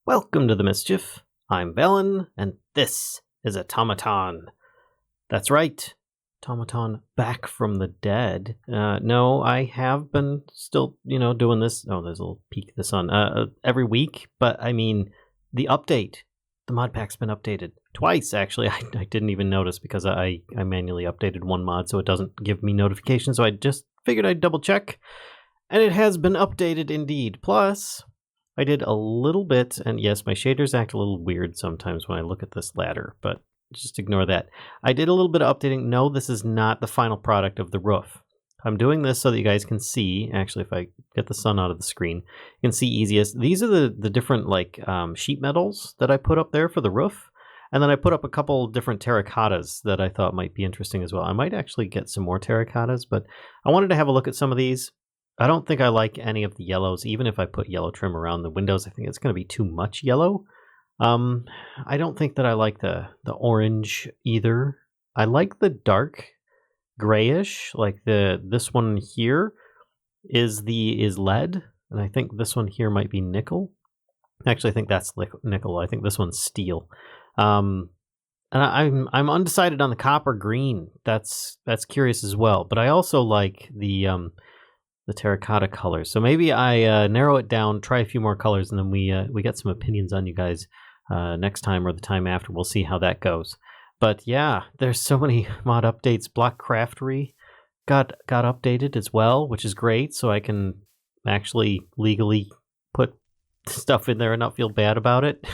Welcome to the Mischief. I'm Velen, and this is Automaton. That's right, Automaton back from the dead. No, I have been still, doing this. Oh, there's a little peek of the sun. Every week, but I mean, the update. The mod pack's been updated twice, actually. I didn't even notice because I manually updated one mod, so it doesn't give me notifications, so I just figured I'd double check. And it has been updated indeed. Plus, I did a little bit, and yes, my shaders act a little weird sometimes when I look at this ladder, but just ignore that. I did a little bit of updating. No, this is not the final product of the roof. I'm doing this so that you guys can see. Actually, if I get the sun out of the screen, you can see easiest. These are the different sheet metals that I put up there for the roof. And then I put up a couple different terracottas that I thought might be interesting as well. I might actually get some more terracottas, but I wanted to have a look at some of these. I don't think I like any of the yellows. Even if I put yellow trim around the windows, I think it's going to be too much yellow. I don't think that I like the orange either. I like the dark grayish, like this one here is lead, and I think this one here might be nickel. Actually, I think that's nickel. I think this one's steel. And I'm undecided on the copper green. That's curious as well. But I also like the terracotta colors. So maybe I narrow it down, try a few more colors, and then we get some opinions on you guys next time or the time after. We'll see how that goes. But yeah, there's so many mod updates. Block Craftery got updated as well, which is great. So I can actually legally put stuff in there and not feel bad about it.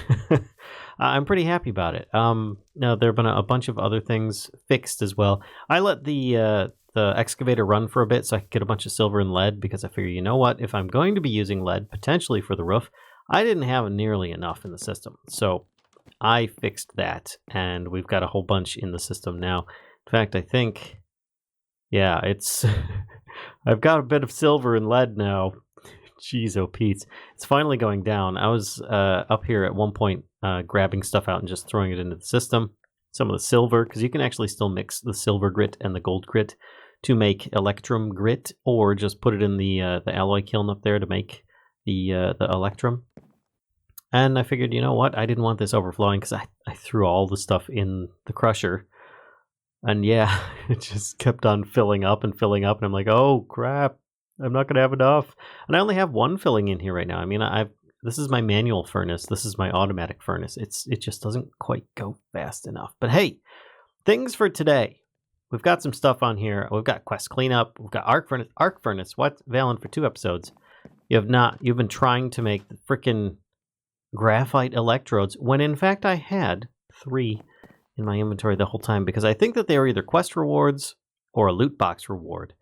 I'm pretty happy about it. Now there have been a bunch of other things fixed as well. I let the excavator run for a bit so I could get a bunch of silver and lead, because I figure, you know what, if I'm going to be using lead potentially for the roof, I didn't have nearly enough in the system. So I fixed that, and we've got a whole bunch in the system now. In fact, I think, yeah, it's I've got a bit of silver and lead now. Jeez, oh Pete's. It's finally going down. I was up here at one point grabbing stuff out and just throwing it into the system. Some of the silver, because you can actually still mix the silver grit and the gold grit to make electrum grit, or just put it in the alloy kiln up there to make the electrum. And I figured, you know what, I didn't want this overflowing, because I threw all the stuff in the crusher. And yeah, it just kept on filling up, and I'm like, oh crap, I'm not going to have enough. And I only have one filling in here right now. I mean, this is my manual furnace. This is my automatic furnace. It just doesn't quite go fast enough. But hey, things for today. We've got some stuff on here. We've got quest cleanup. We've got arc furnace. What? Valen, for 2 episodes. You've been trying to make the frickin' graphite electrodes, when in fact I had 3 in my inventory the whole time, because I think that they were either quest rewards or a loot box reward.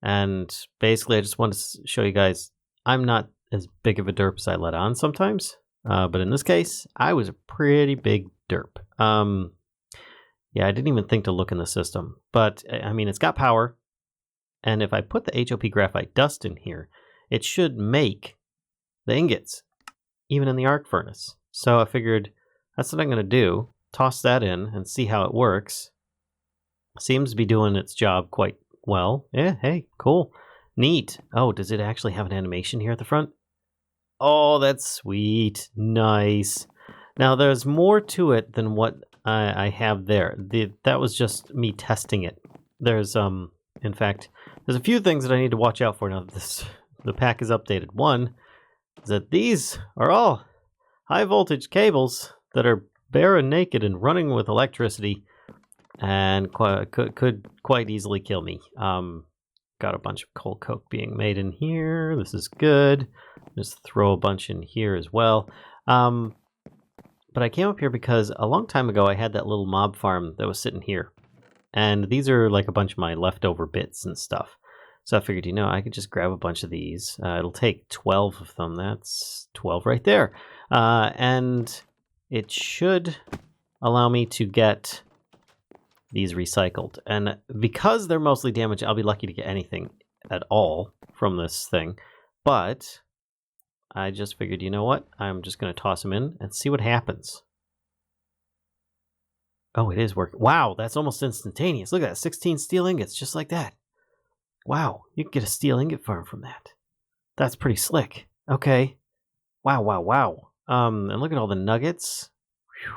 And basically I just wanted to show you guys I'm not as big of a derp as I let on sometimes. But in this case, I was a pretty big derp. Yeah, I didn't even think to look in the system. But, I mean, it's got power. And if I put the HOP graphite dust in here, it should make the ingots, even in the arc furnace. So I figured that's what I'm going to do. Toss that in and see how it works. Seems to be doing its job quite well. Yeah, hey, cool. Neat. Oh, does it actually have an animation here at the front? Oh, that's sweet. Nice. Now, there's more to it than what I have there. That was just me testing it. There's, in fact, there's a few things that I need to watch out for now that the pack is updated. One is that these are all high voltage cables that are bare and naked and running with electricity, and could quite easily kill me. Got a bunch of coal coke being made in here. This is good. Just throw a bunch in here as well. But I came up here because a long time ago I had that little mob farm that was sitting here. And these are like a bunch of my leftover bits and stuff. So I figured, I could just grab a bunch of these. It'll take 12 of them. That's 12 right there. And it should allow me to get these recycled. And because they're mostly damaged, I'll be lucky to get anything at all from this thing. But I just figured, you know what? I'm just going to toss them in and see what happens. Oh, it is working. Wow, that's almost instantaneous. Look at that, 16 steel ingots, just like that. Wow, you can get a steel ingot farm from that. That's pretty slick. Okay. Wow. And look at all the nuggets. Whew.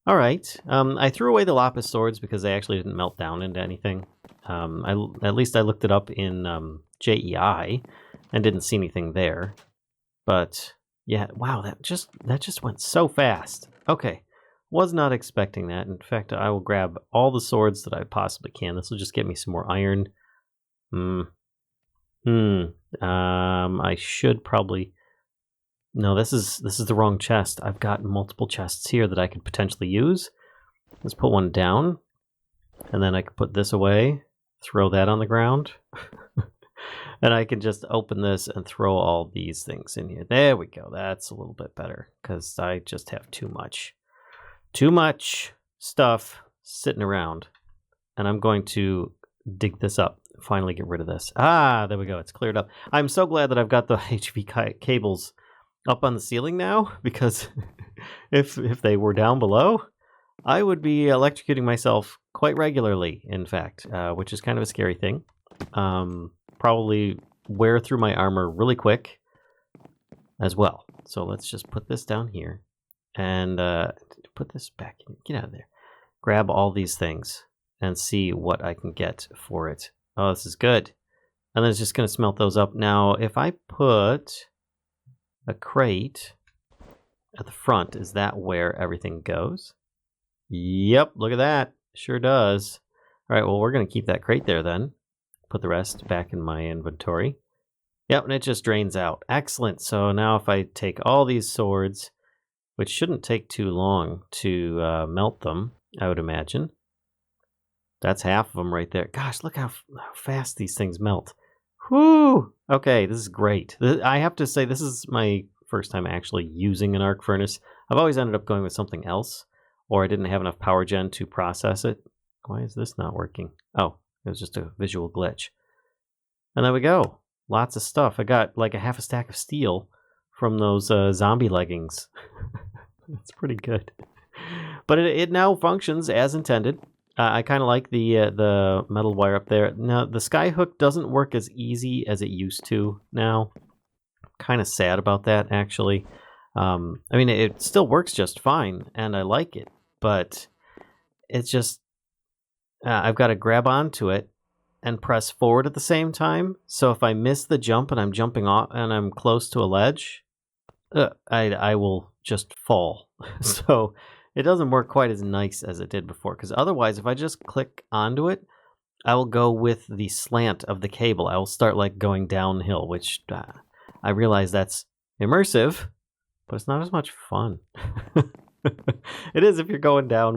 All right. I threw away the lapis swords because they actually didn't melt down into anything. At least I looked it up in JEI and didn't see anything there. But yeah, wow, that just went so fast. Okay, was not expecting that. In fact, I will grab all the swords that I possibly can. This will just get me some more iron. I should probably. No, this is the wrong chest. I've got multiple chests here that I could potentially use. Let's put one down, and then I can put this away, throw that on the ground, and I can just open this and throw all these things in here. There we go. That's a little bit better, because I just have too much stuff sitting around, and I'm going to dig this up, finally get rid of this. Ah, there we go. It's cleared up. I'm so glad that I've got the HV cables up on the ceiling now, because if they were down below, I would be electrocuting myself quite regularly, in fact, which is kind of a scary thing. Probably wear through my armor really quick as well. So let's just put this down here and put this back in. Get out of there. Grab all these things and see what I can get for it. Oh, this is good. And then it's just going to smelt those up. Now, if I put a crate at the front, is that where everything goes? Yep, look at that. Sure does. All right, well, we're going to keep that crate there then. Put the rest back in my inventory. Yep, and it just drains out. Excellent. So now if I take all these swords, which shouldn't take too long to melt them, I would imagine. That's half of them right there. Gosh, look how fast these things melt. Whoo! Okay, this is great. I have to say, this is my first time actually using an arc furnace. I've always ended up going with something else, or I didn't have enough power gen to process it. Why is this not working? Oh, it was just a visual glitch. And there we go. Lots of stuff. I got like a half a stack of steel from those zombie leggings. That's pretty good. But it now functions as intended. I kind of like the metal wire up there. Now, the skyhook doesn't work as easy as it used to now. Kind of sad about that, actually. I mean, it still works just fine, and I like it. But it's just... I've got to grab onto it and press forward at the same time. So if I miss the jump and I'm jumping off and I'm close to a ledge, I will just fall. So... it doesn't work quite as nice as it did before, because otherwise, if I just click onto it, I will go with the slant of the cable. I will start like going downhill, which I realize that's immersive, but it's not as much fun. It is if you're going down,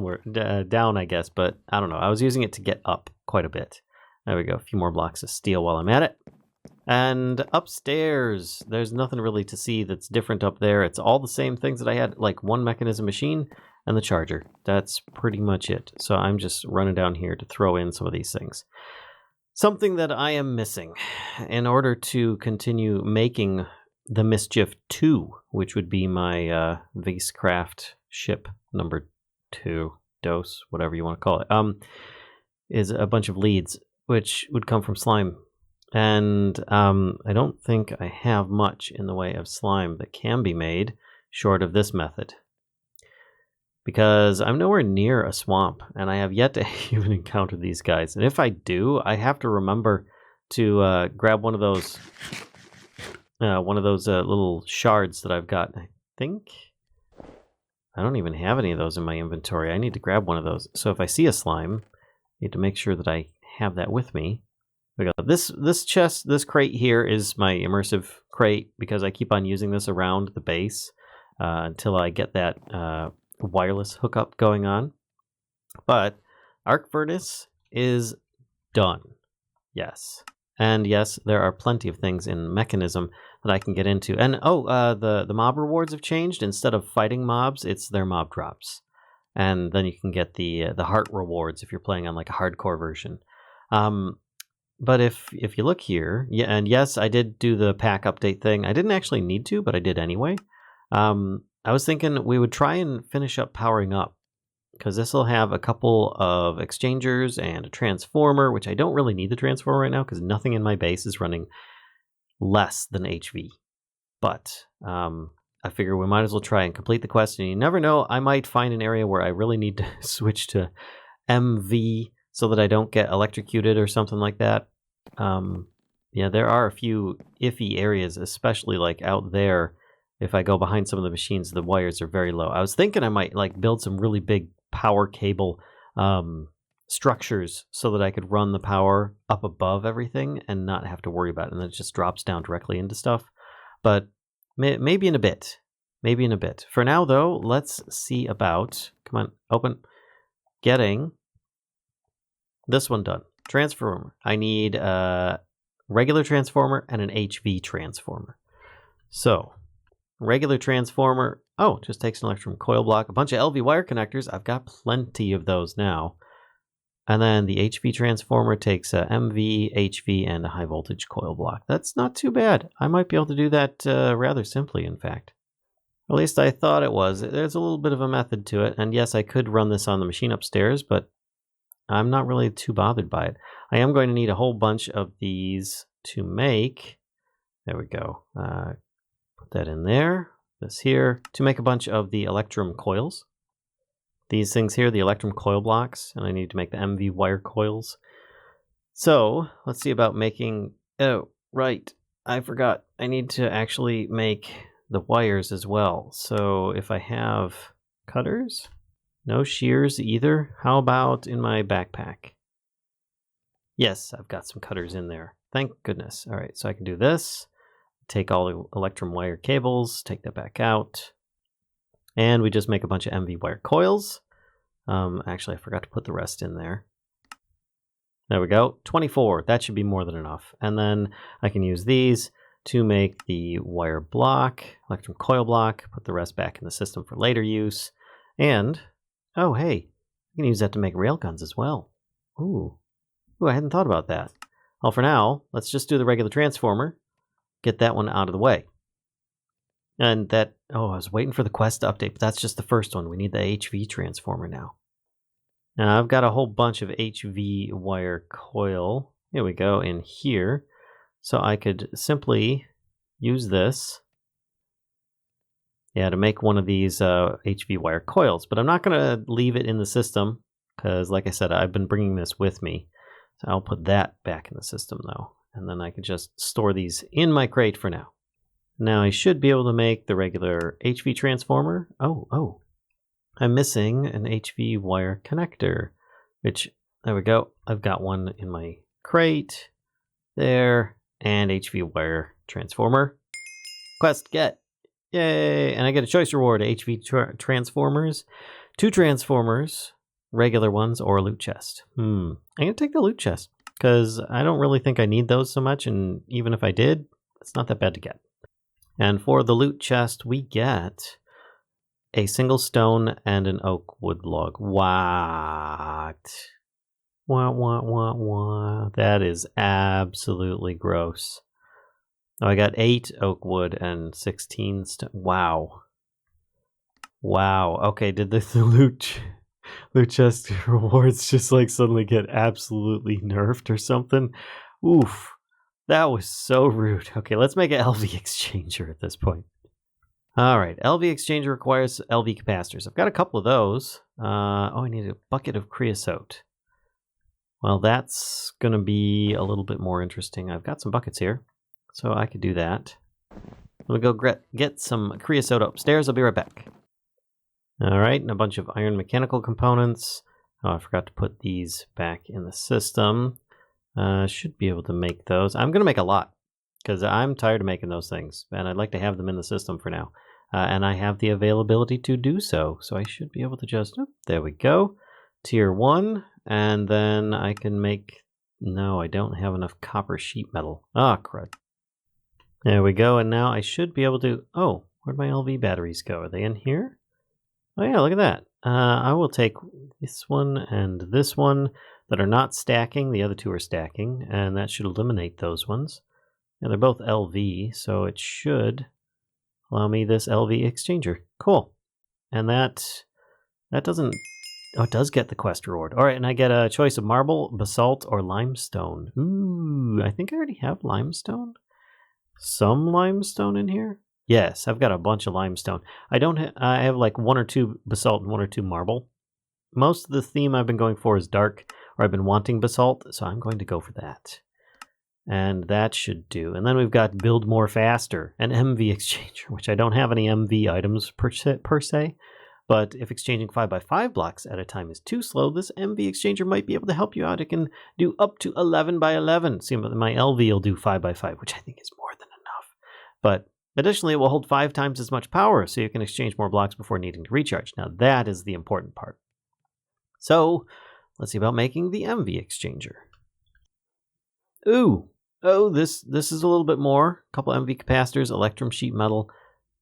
I guess, but I don't know. I was using it to get up quite a bit. There we go. A few more blocks of steel while I'm at it. And upstairs, there's nothing really to see that's different up there. It's all the same things that I had, like one Mekanism machine and the charger. That's pretty much it. So I'm just running down here to throw in some of these things. Something that I am missing in order to continue making the Mischief 2, which would be my Vasecraft ship number 2, dose, whatever you want to call it, is a bunch of leads, which would come from slime. And I don't think I have much in the way of slime that can be made short of this method. Because I'm nowhere near a swamp, and I have yet to even encounter these guys. And if I do, I have to remember to grab one of those little shards that I've got. I think I don't even have any of those in my inventory. I need to grab one of those. So if I see a slime, I need to make sure that I have that with me. This chest, this crate here is my immersive crate, because I keep on using this around the base until I get that wireless hookup going on. But arc furnace is done. Yes. And yes, there are plenty of things in Mekanism that I can get into. And the mob rewards have changed. Instead of fighting mobs, it's their mob drops. And then you can get the heart rewards if you're playing on like a hardcore version. But if you look here, yeah, and yes, I did do the pack update thing. I didn't actually need to, but I did anyway. I was thinking we would try and finish up powering up, because this will have a couple of exchangers and a transformer, which I don't really need the transformer right now because nothing in my base is running less than HV. But a I figure we might as well try and complete the quest. And you never know, I might find an area where I really need to switch to MV so that I don't get electrocuted or something like that. Yeah, there are a few iffy areas, especially like out there. If I go behind some of the machines, the wires are very low. I was thinking I might like build some really big power cable structures so that I could run the power up above everything and not have to worry about it. And then it just drops down directly into stuff. But maybe in a bit. Maybe in a bit. For now, though, let's see about... Come on, open. Getting this one done. Transformer. I need a regular transformer and an HV transformer. So, regular transformer... Oh, just takes an electrum coil block. A bunch of LV wire connectors. I've got plenty of those now. And then the HV transformer takes a MV, HV, and a high voltage coil block. That's not too bad. I might be able to do that rather simply, in fact. At least I thought it was. There's a little bit of a method to it. And yes, I could run this on the machine upstairs, but I'm not really too bothered by it. I am going to need a whole bunch of these to make. There we go. Put that in there. This here. To make a bunch of the electrum coils. These things here, the electrum coil blocks, and I need to make the MV wire coils. So, let's see about making... Oh, right. I forgot. I need to actually make the wires as well. So, if I have cutters, no shears either. How about in my backpack? Yes, I've got some cutters in there. Thank goodness. All right, so I can do this. Take all the electrum wire cables, take that back out. And we just make a bunch of MV wire coils. Actually, I forgot to put the rest in there. There we go. 24. That should be more than enough. And then I can use these to make the wire block, electrum coil block, put the rest back in the system for later use. And, oh, hey, I can use that to make railguns as well. Ooh, I hadn't thought about that. Well, for now, let's just do the regular transformer. Get that one out of the way. And that, oh, I was waiting for the quest to update, but that's just the first one. We need the HV transformer now. Now, I've got a whole bunch of HV wire coil. Here we go, in here. So I could simply use this, to make one of these HV wire coils. But I'm not going to leave it in the system, because like I said, I've been bringing this with me. So I'll put that back in the system, though. And then I can just store these in my crate for now. Now I should be able to make the regular HV transformer. Oh, I'm missing an HV wire connector, which, there we go. I've got one in my crate there, and HV wire transformer. Quest get. Yay, and I get a choice reward, HV transformers, 2 transformers, regular ones, or a loot chest. I'm going to take the loot chest, because I don't really think I need those so much, and even if I did, it's not that bad to get. And for the loot chest, we get a single stone and an oak wood log. What? That is absolutely gross. Oh, I got 8 oak wood and 16 stone. Wow. Okay, did the loot chest rewards just like suddenly get absolutely nerfed or something? Oof. That was so rude. Okay, let's make an LV exchanger at this point. All right, LV exchanger requires LV capacitors. I've got a couple of those. I need a bucket of creosote. Well, that's going to be a little bit more interesting. I've got some buckets here, so I could do that. I'm going to go get some creosote upstairs. I'll be right back. All right, and a bunch of iron mechanical components. Oh, I forgot to put these back in the system. Should be able to make those. I'm going to make a lot because I'm tired of making those things, and I'd like to have them in the system for now. And I have the availability to do so, so I should be able to just... there we go. Tier 1, and then I can make... No, I don't have enough copper sheet metal. Ah, crud. There we go, and now I should be able to... Oh, where'd my LV batteries go? Are they in here? Oh yeah, look at that. I will take this one and this one that are not stacking. The other 2 are stacking, and that should eliminate those ones. And they're both LV, so it should allow me this LV exchanger. Cool. And that doesn't... Oh, it does get the quest reward. All right, and I get a choice of marble, basalt, or limestone. Ooh, I think I already have limestone. Some limestone in here. Yes, I've got a bunch of limestone. I have like 1 or 2 basalt and 1 or 2 marble. Most of the theme I've been going for is dark, or I've been wanting basalt, so I'm going to go for that. And that should do. And then we've got build more faster, an MV exchanger, which I don't have any MV items per se. But if exchanging 5x5 blocks at a time is too slow, this MV exchanger might be able to help you out. It can do up to 11x11. See, my LV will do 5x5, which I think is more than enough. But additionally, it will hold 5 times as much power, so you can exchange more blocks before needing to recharge. Now, that is the important part. So, let's see about making the MV exchanger. Ooh! Oh, this is a little bit more. A couple MV capacitors, electrum sheet metal,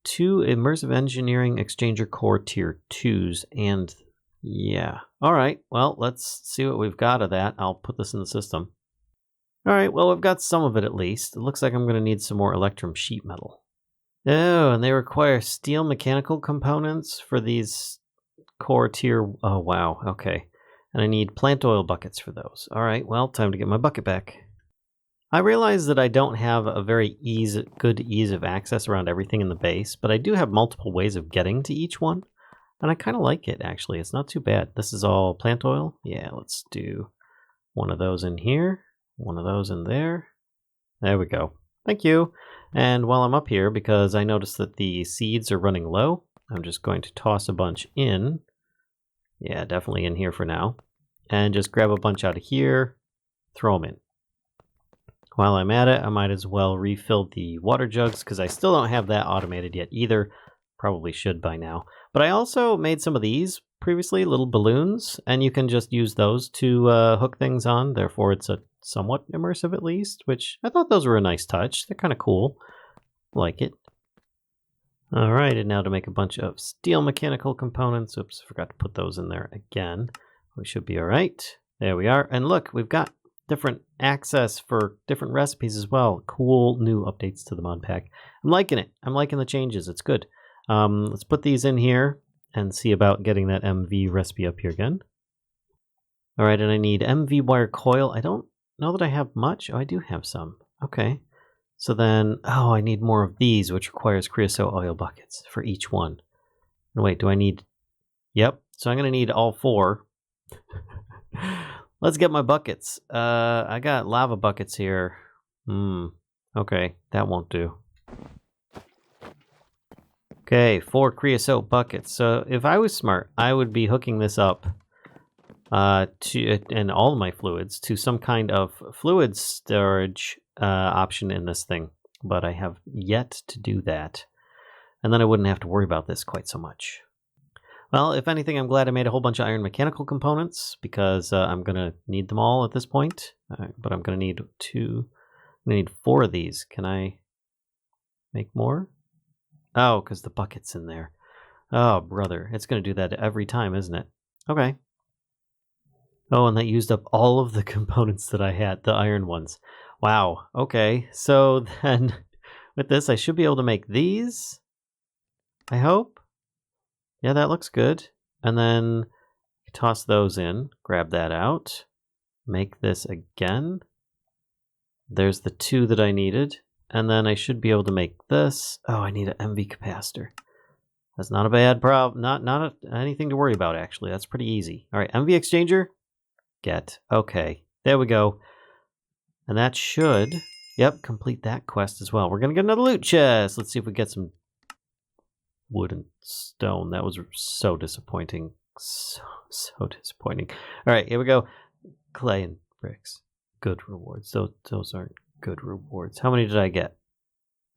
2 Immersive Engineering exchanger core tier 2s, and yeah. Alright, well, let's see what we've got of that. I'll put this in the system. Alright, well, we've got some of it at least. It looks like I'm going to need some more electrum sheet metal. Oh, and they require steel mechanical components for these core tier... Oh, wow, okay. And I need plant oil buckets for those. Alright, well, time to get my bucket back. I realize that I don't have a very good ease of access around everything in the base, but I do have multiple ways of getting to each one, and I kind of like it, actually. It's not too bad. This is all plant oil. Yeah, let's do one of those in here, one of those in there. There we go. Thank you. And while I'm up here, because I noticed that the seeds are running low, I'm just going to toss a bunch in. Yeah, definitely in here for now. And just grab a bunch out of here, throw them in. While I'm at it, I might as well refill the water jugs, because I still don't have that automated yet either. Probably should by now. But I also made some of these previously, little balloons, and you can just use those to hook things on. Therefore, it's a somewhat immersive at least, which I thought those were a nice touch. They're kind of cool. Like it. Alright, and now to make a bunch of steel mechanical components. Oops, forgot to put those in there again. We should be alright. There we are. And look, we've got different access for different recipes as well. Cool new updates to the mod pack. I'm liking it. I'm liking the changes. It's good. Let's put these in here and see about getting that MV recipe up here again. Alright, and I need MV wire coil. I don't know that I have much. Oh, I do have some. Okay. So then, oh, I need more of these, which requires creosote oil buckets for each one. Wait, do I need... Yep. So I'm going to need all 4. Let's get my buckets. I got lava buckets here. Okay, that won't do. Okay, 4 creosote buckets. So if I was smart, I would be hooking this up and all of my fluids to some kind of fluid storage option in this thing. But I have yet to do that. And then I wouldn't have to worry about this quite so much. Well, if anything, I'm glad I made a whole bunch of iron mechanical components, because I'm going to need them all at this point. But I'm going to need 4 of these. Can I make more? Oh, because the bucket's in there. Oh, brother. It's going to do that every time, isn't it? Okay. Oh, and that used up all of the components that I had, the iron ones. Wow. Okay. So then with this, I should be able to make these. I hope. Yeah, that looks good. And then toss those in, grab that out, make this again. There's the 2 that I needed. And then I should be able to make this. Oh, I need an MV capacitor. That's not a bad problem. Not anything to worry about, actually. That's pretty easy. All right, MV exchanger. Get. Okay, there we go. And that should, yep, complete that quest as well. We're going to get another loot chest. Let's see if we get some wood and stone. That was so disappointing. So disappointing. All right, here we go. Clay and bricks. Good rewards. Those aren't good rewards. How many did I get?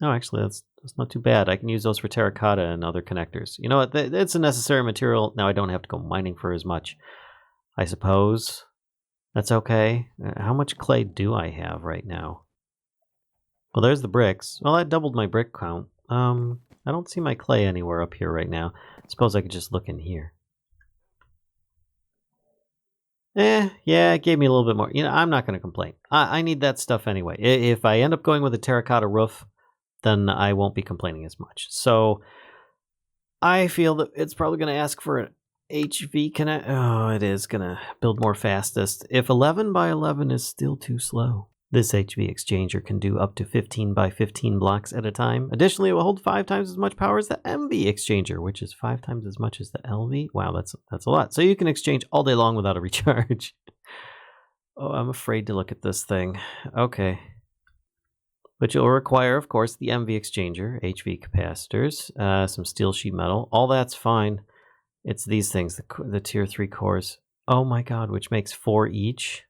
No, actually, that's not too bad. I can use those for terracotta and other connectors. You know what? It's a necessary material. Now I don't have to go mining for as much, I suppose. That's okay. How much clay do I have right now? Well, there's the bricks. Well, that doubled my brick count. I don't see my clay anywhere up here right now. I suppose I could just look in here. Yeah, it gave me a little bit more. You know, I'm not going to complain. I need that stuff anyway. If I end up going with a terracotta roof, then I won't be complaining as much. So I feel that it's probably going to ask for an HV connect. Oh, it is going to build more fastest. If 11 by 11 is still too slow. This HV exchanger can do up to 15 by 15 blocks at a time. Additionally, it will hold 5 times as much power as the MV exchanger, which is 5 times as much as the LV. Wow, that's a lot. So you can exchange all day long without a recharge. Oh, I'm afraid to look at this thing. Okay. But you'll require, of course, the MV exchanger, HV capacitors, some steel sheet metal. All that's fine. It's these things, the tier 3 cores. Oh my god, which makes 4 each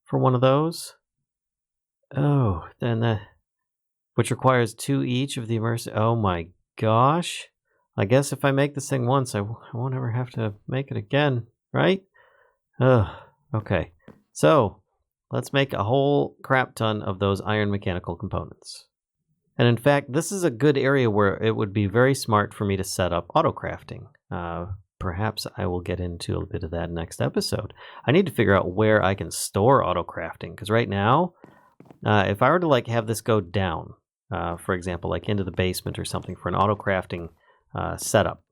for one of those. Oh, then which requires 2 each of the immersive. Oh my gosh. I guess if I make this thing once, I won't ever have to make it again, right? Ugh. Okay. So, let's make a whole crap ton of those iron mechanical components. And in fact, this is a good area where it would be very smart for me to set up auto crafting. Perhaps I will get into a bit of that next episode. I need to figure out where I can store auto crafting, because right now, if I were to like have this go down, for example, like into the basement or something for an auto crafting setup,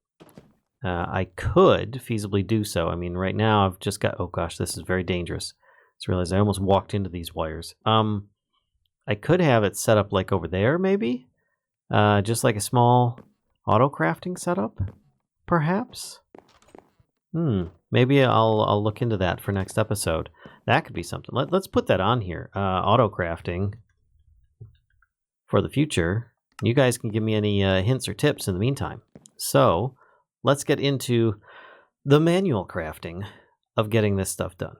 I could feasibly do so. I mean, right now I've just got, oh gosh, this is very dangerous. I just realized I almost walked into these wires. I could have it set up like over there, maybe, just like a small auto crafting setup, perhaps. Maybe I'll look into that for next episode. That could be something. Let's put that on here. Auto crafting for the future. You guys can give me any hints or tips in the meantime. So let's get into the manual crafting of getting this stuff done.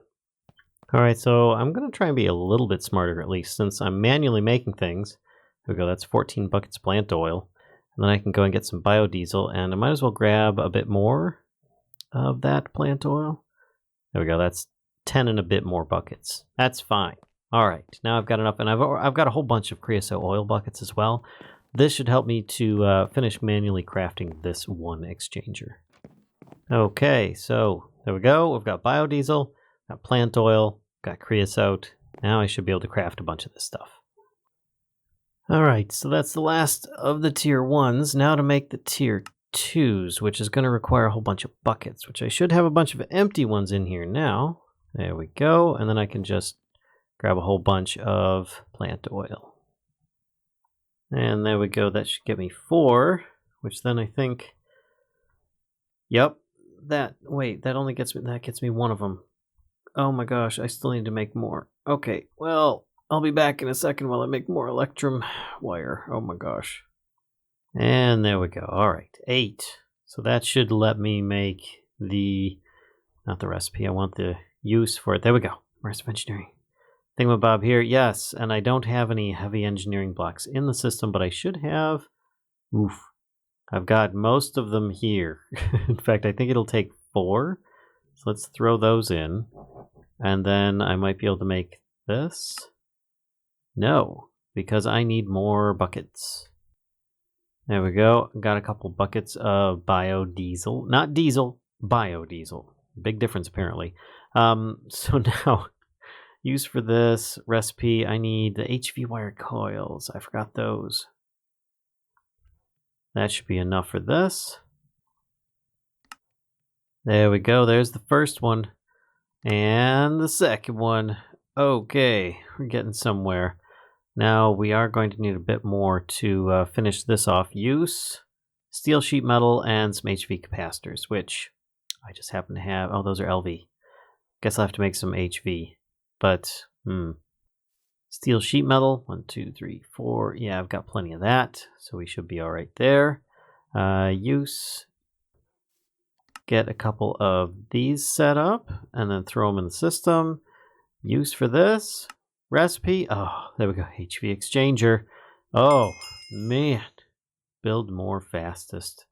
All right, so I'm going to try and be a little bit smarter, at least, since I'm manually making things. There we go, that's 14 buckets of plant oil. And then I can go and get some biodiesel, and I might as well grab a bit more of that plant oil. There we go, that's 10 and a bit more buckets. That's fine. All right, now I've got enough, and I've got a whole bunch of creosote oil buckets as well. This should help me to finish manually crafting this one exchanger. Okay, so there we go. We've got biodiesel, got plant oil, got creosote. Now I should be able to craft a bunch of this stuff. All right, so that's the last of the tier 1s. Now to make the tier 2s, which is going to require a whole bunch of buckets, which I should have a bunch of empty ones in here now. There we go. And then I can just grab a whole bunch of plant oil. And there we go. That should get me 4, which then I think, yep, that only gets me one of them. Oh my gosh, I still need to make more. Okay, well, I'll be back in a second while I make more electrum wire. Oh my gosh. And there we go. All right, 8. So that should let me make not the recipe, I want the use for it. There we go. Immersive Engineering. Thingamabob here, yes, and I don't have any heavy engineering blocks in the system, but I should have. I've got most of them here. In fact, I think it'll take 4. So let's throw those in. And then I might be able to make this. No, because I need more buckets. There we go. Got a couple buckets of biodiesel. Not diesel, biodiesel. Big difference, apparently. So now, use for this recipe, I need the HV wire coils. I forgot those. That should be enough for this. There we go. There's the first one. And the second one. Okay, we're getting somewhere. Now we are going to need a bit more to finish this off. Use steel sheet metal and some HV capacitors, which I just happen to have. Oh, those are LV. Guess I'll have to make some HV. But, steel sheet metal. 1, 2, 3, 4. Yeah, I've got plenty of that. So we should be all right there. Use. Get a couple of these set up and then throw them in the system. Use for this. Recipe. Oh, there we go. HV exchanger. Oh, man. Build more fastest.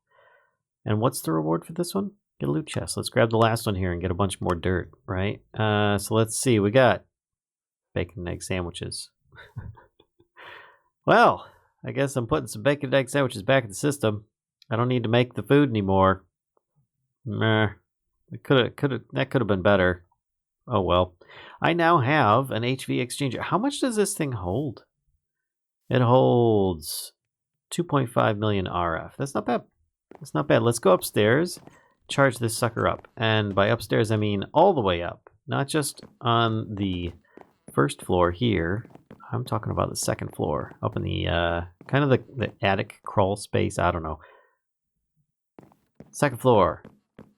And what's the reward for this one? Get a loot chest. Let's grab the last one here and get a bunch more dirt, right? So let's see. We got bacon and egg sandwiches. Well, I guess I'm putting some bacon and egg sandwiches back in the system. I don't need to make the food anymore. Meh. That could have been better. Oh well. I now have an HV exchanger. How much does this thing hold? It holds 2.5 million RF. That's not bad. That's not bad. Let's go upstairs, charge this sucker up. And by upstairs, I mean all the way up. Not just on the first floor here, I'm talking about the second floor, up in the kind of the attic crawl space. I don't know. Second floor.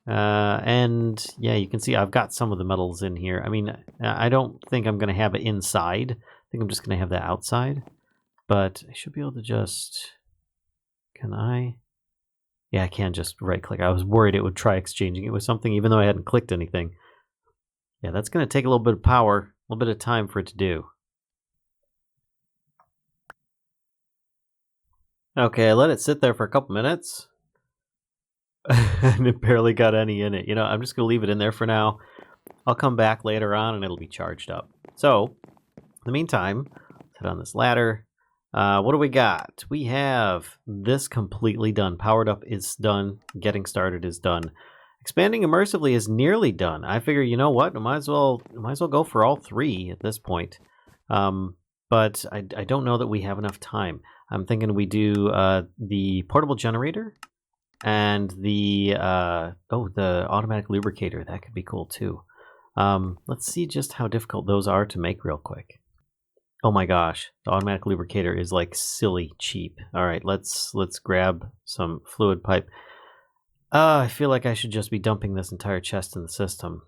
And yeah, you can see I've got some of the metals in here. I mean, I don't think I'm going to have it inside. I think I'm just going to have that outside. But I should be able to just... Can I? Yeah, I can just right-click. I was worried it would try exchanging it with something, even though I hadn't clicked anything. Yeah, that's going to take a little bit of power, a little bit of time for it to do. Okay, I let it sit there for a couple minutes. And it barely got any in it. You know, I'm just going to leave it in there for now. I'll come back later on and it'll be charged up. So, in the meantime, let's head on this ladder. What do we got? We have this completely done. Powered up is done. Getting started is done. Expanding immersively is nearly done. I figure, you know what? I might as well go for all three at this point. But I don't know that we have enough time. I'm thinking we do the portable generator and the automatic lubricator. That could be cool too. Let's see just how difficult those are to make real quick. Oh my gosh, the automatic lubricator is like silly cheap. All right, let's grab some fluid pipe. I feel like I should just be dumping this entire chest in the system.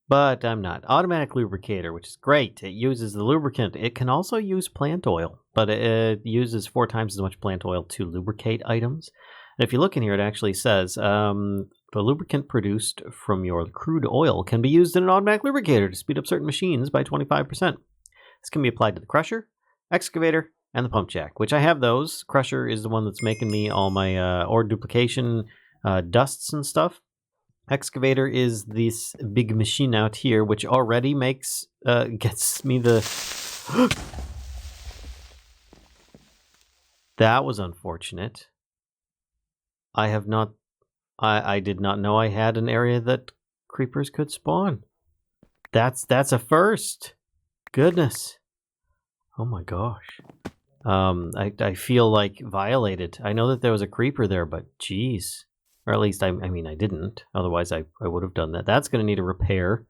But I'm not. Automatic lubricator, which is great. It uses the lubricant. It can also use plant oil, but it uses 4 times as much plant oil to lubricate items. And if you look in here, it actually says the lubricant produced from your crude oil can be used in an automatic lubricator to speed up certain machines by 25%. This can be applied to the crusher, excavator, and the pump jack, which I have those. Crusher is the one that's making me all my ore duplication dusts and stuff. Excavator is this big machine out here, which already makes gets me the... That was unfortunate. I did not know I had an area that creepers could spawn. That's a first. Goodness. Oh my gosh. I feel like violated. I know that there was a creeper there, but geez. Or at least, I mean, I didn't. Otherwise, I would have done that. That's going to need a repair.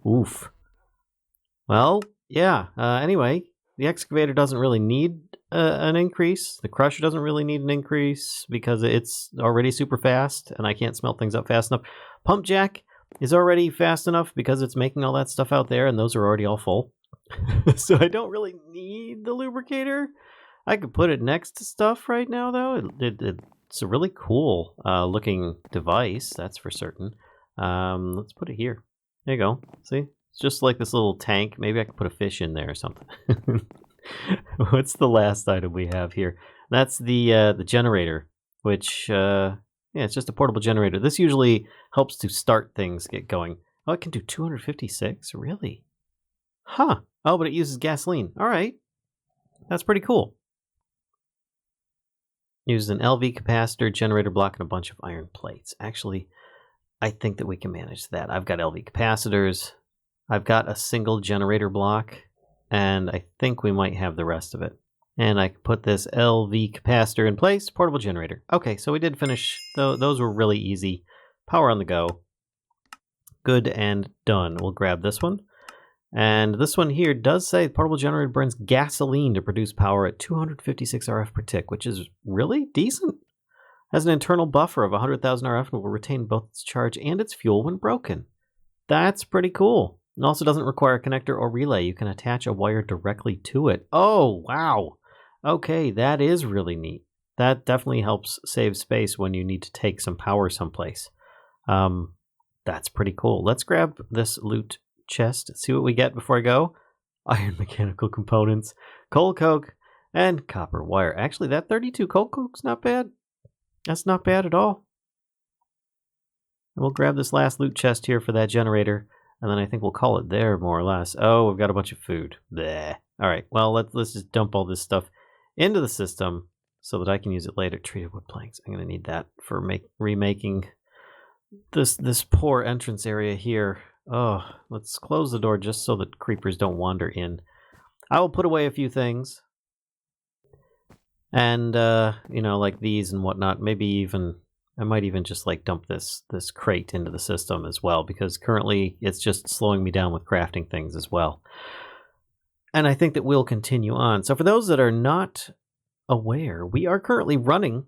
Oof. Well, yeah. Anyway, the excavator doesn't really need an increase. The crusher doesn't really need an increase because it's already super fast, and I can't smelt things up fast enough. Pump jack is already fast enough because it's making all that stuff out there, and those are already all full. So I don't really need the lubricator. I could put it next to stuff right now, though. It's a really cool looking device, that's for certain. Let's put it here. There you go. See? It's just like this little tank. Maybe I could put a fish in there or something. What's the last item we have here? That's the generator, which, yeah, it's just a portable generator. This usually helps to start things get going. Oh, it can do 256? Really? Huh. Oh, but it uses gasoline. All right. That's pretty cool. Uses an LV capacitor, generator block, and a bunch of iron plates. Actually, I think that we can manage that. I've got LV capacitors. I've got a single generator block, and I think we might have the rest of it. And I can put this LV capacitor in place, portable generator. Okay, so we did finish. Those were really easy. Power on the go. Good and done. We'll grab this one. And this one here does say the portable generator burns gasoline to produce power at 256 RF per tick, which is really decent. Has an internal buffer of 100,000 RF and will retain both its charge and its fuel when broken. That's pretty cool. It also doesn't require a connector or relay. You can attach a wire directly to it. Oh, wow. Okay, that is really neat. That definitely helps save space when you need to take some power someplace. That's pretty cool. Let's grab this loot chest, see what we get before I go. Iron mechanical components, coal coke, and copper wire. Actually, that 32 coal coke's not bad. That's not bad at all. We'll grab this last loot chest here for that generator, and then I think we'll call it there, more or less. Oh, we've got a bunch of food. Bleh. All right, well, let's just dump all this stuff into the system so that I can use it later. Treated wood planks. I'm going to need that for remaking this poor entrance area here. Oh, let's close the door just so that creepers don't wander in. I will put away a few things. And, like these and whatnot. Maybe even, I might even just like dump this crate into the system as well, because currently it's just slowing me down with crafting things as well. And I think that we'll continue on. So for those that are not aware, we are currently running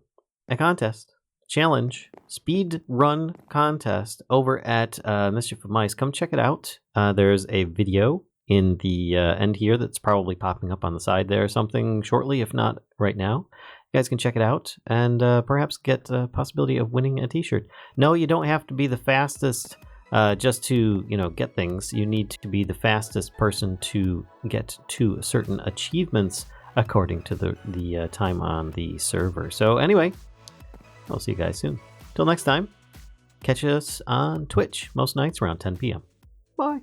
a contest, challenge, speed run contest over at Mischief of Mice. Come check it out. There's a video in the end here that's probably popping up on the side there or something shortly, if not right now. You guys can check it out and perhaps get the possibility of winning a t-shirt. No, you don't have to be the fastest just to get things. You need to be the fastest person to get to certain achievements according to the time on the server. So anyway, I'll see you guys soon. Till next time, catch us on Twitch most nights around 10 p.m. Bye.